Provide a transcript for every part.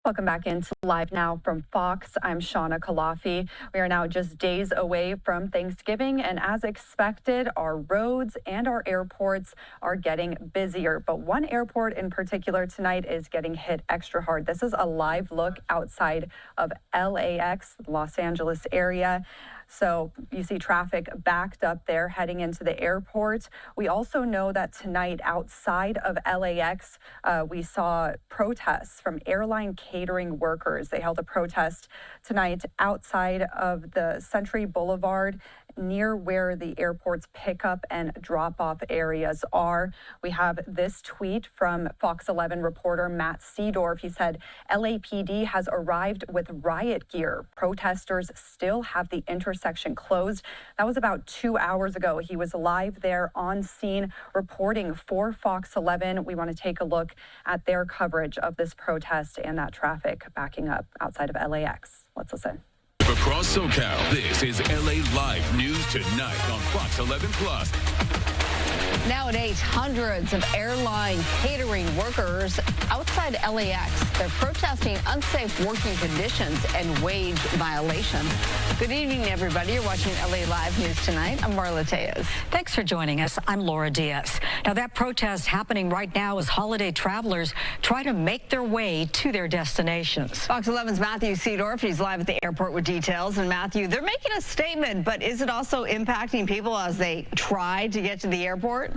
Welcome back into Live Now from Fox. I'm Shauna Kalafi. We are now just days away from Thanksgiving, and as expected, our roads and our airports are getting busier. But one airport in particular tonight is getting hit extra hard. This is a live look outside of LAX, Los Angeles area. So you see traffic backed up there heading into the airport. We also know that tonight outside of LAX, we saw protests from airline catering workers. They held a protest tonight outside of the Century Boulevard near where the airport's pickup and drop-off areas are. We have this tweet from Fox 11 reporter Matt Seedorf. He said, LAPD has arrived with riot gear. Protesters still have the intersection closed. That was about 2 hours ago. He was live there on scene reporting for Fox 11. We want to take a look at their coverage of this protest and that traffic backing up outside of LAX. Let's listen. Across SoCal, this is LA Live News Tonight on Fox 11 Plus. Nowadays, hundreds of airline catering workers outside LAX. They're protesting unsafe working conditions and wage violations. Good evening, everybody. You're watching LA Live News Tonight. I'm Marla Tejas. Thanks for joining us. I'm Laura Diaz. Now, that protest happening right now as holiday travelers try to make their way to their destinations. Fox 11's Matthew Seedorf. He's live at the airport with details. And Matthew, they're making a statement, but is it also impacting people as they try to get to the airport?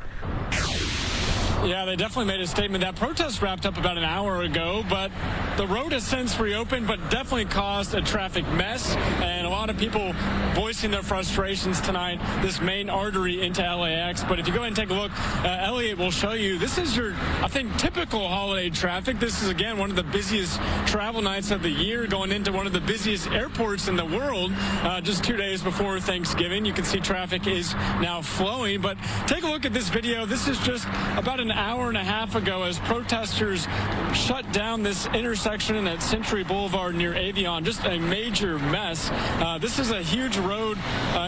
Yeah, they definitely made a statement. That protest wrapped up about an hour ago, but the road has since reopened, but definitely caused a traffic mess, and a lot of people voicing their frustrations tonight, this main artery into LAX. But if you go ahead and take a look, Elliot will show you, this is your, I think, typical holiday traffic. This is, again, one of the busiest travel nights of the year, going into one of the busiest airports in the world, just 2 days before Thanksgiving. You can see traffic is now flowing, but take a look at this video. This is just about an hour and a half ago as protesters shut down this intersection at Century Boulevard near Avion. Just a major mess. This is a huge road,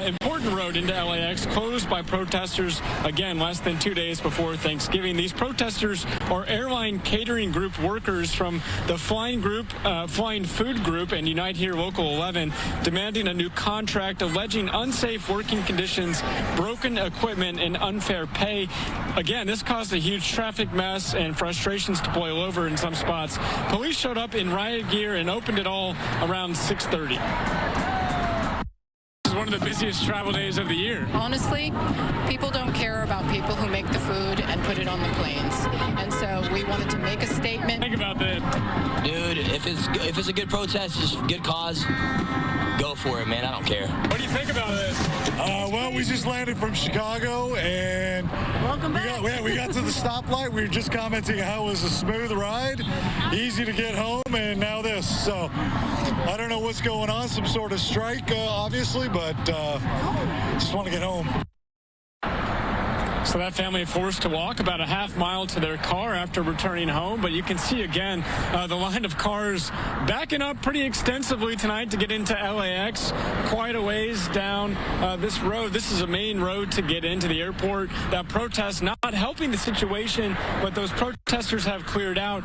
important road into LAX, closed by protesters, again, less than 2 days before Thanksgiving. These protesters are airline catering group workers from the Flying Food Group and Unite Here Local 11, demanding a new contract, alleging unsafe working conditions, broken equipment, and unfair pay. Again, this caused a huge traffic mess and frustrations to boil over in some spots. Police showed up in riot gear and opened it all around 6:30. This is one of the busiest travel days of the year. Honestly, people don't care about people who make the food and put it on the planes. And so we wanted to make a statement. Think about that. Dude, if it's a good protest, just a good cause, go for it, man. I don't care. What do you think about this? Well, we just landed from Chicago, and we got to the stoplight. We were just commenting how it was a smooth ride, easy to get home, and now this. So I don't know what's going on, some sort of strike, obviously, but just want to get home. So that family forced to walk about a half mile to their car after returning home. But you can see, again, the line of cars backing up pretty extensively tonight to get into LAX, quite a ways down this road. This is a main road to get into the airport. That protest not helping the situation, but those protesters have cleared out.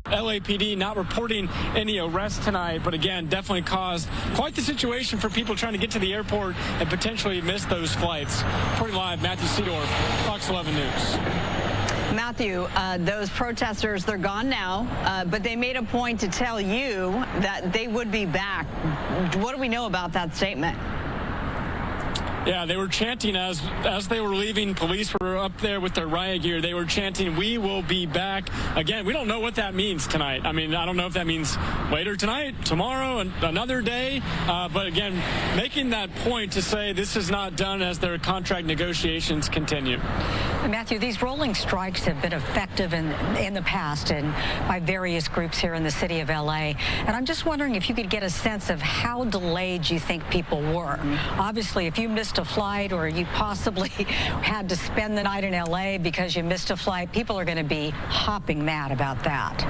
LAPD not reporting any arrests tonight, but again, definitely caused quite the situation for people trying to get to the airport and potentially miss those flights. Reporting live, Matthew Seedorf, Fox 11 News. Matthew, those protesters, they're gone now, but they made a point to tell you that they would be back. What do we know about that statement? Yeah, they were chanting as they were leaving. Police were up there with their riot gear. They were chanting, "We will be back." Again, we don't know what that means tonight. I mean, I don't know if that means later tonight, tomorrow, and another day. But again, making that point to say this is not done as their contract negotiations continue. Matthew, these rolling strikes have been effective in the past and by various groups here in the city of LA. And I'm just wondering if you could get a sense of how delayed you think people were. Obviously, if you missed a flight or you possibly had to spend the night in LA because you missed a flight, people are going to be hopping mad about that.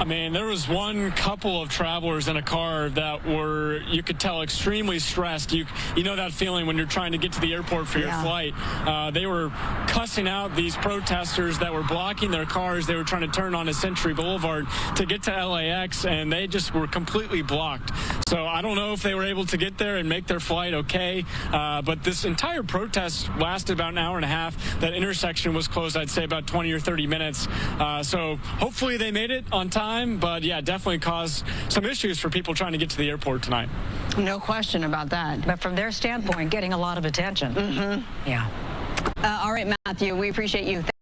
mean, there was one couple of travelers in a car that were, you could tell, extremely stressed. You know that feeling when you're trying to get to the airport for your flight. They were cussing out these protesters that were blocking their cars. They were trying to turn onto Century Boulevard to get to LAX, and they just were completely blocked. So I don't know if they were able to get there and make their flight okay, but this entire protest lasted about an hour and a half. That intersection was closed, I'd say, about 20 or 30 minutes. So hopefully they made it on time, but yeah, definitely caused some issues for people trying to get to the airport tonight. No question about that. But from their standpoint, getting a lot of attention. Mm-hmm. Yeah. All right, Matthew, we appreciate you.